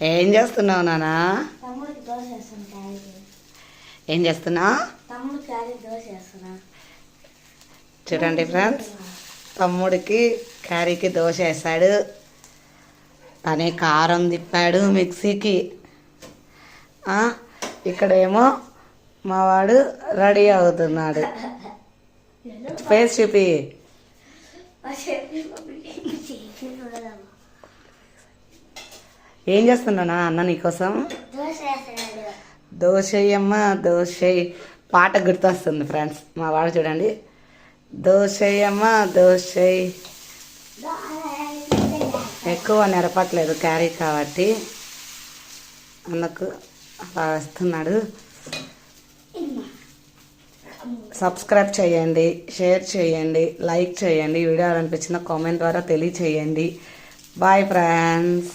ఏం చేస్తున్నావు నానా? ఏం చేస్తున్నా? చూడండి ఫ్రెండ్స్, తమ్ముడికి క్యారీకి దోశ వేసాడు. తనే కారం తిప్పాడు మిక్సీకి. ఇక్కడేమో మావాడు రెడీ అవుతున్నాడు. ఫేస్ చూపి. ఏం చేస్తున్నానా అన్న నీకోసం? దోశ అమ్మ దోశ పాట గుర్తొస్తుంది ఫ్రెండ్స్. మా వాడు చూడండి, దోశ అమ్మ దోశ. ఎక్కువ నెరపట్లేదు క్యారీ కాబట్టి అన్నకు వస్తున్నాడు. సబ్స్క్రైబ్ చేయండి, షేర్ చేయండి, లైక్ చేయండి. వీడియో అనిపించిన కామెంట్ ద్వారా తెలియచేయండి. Bye friends.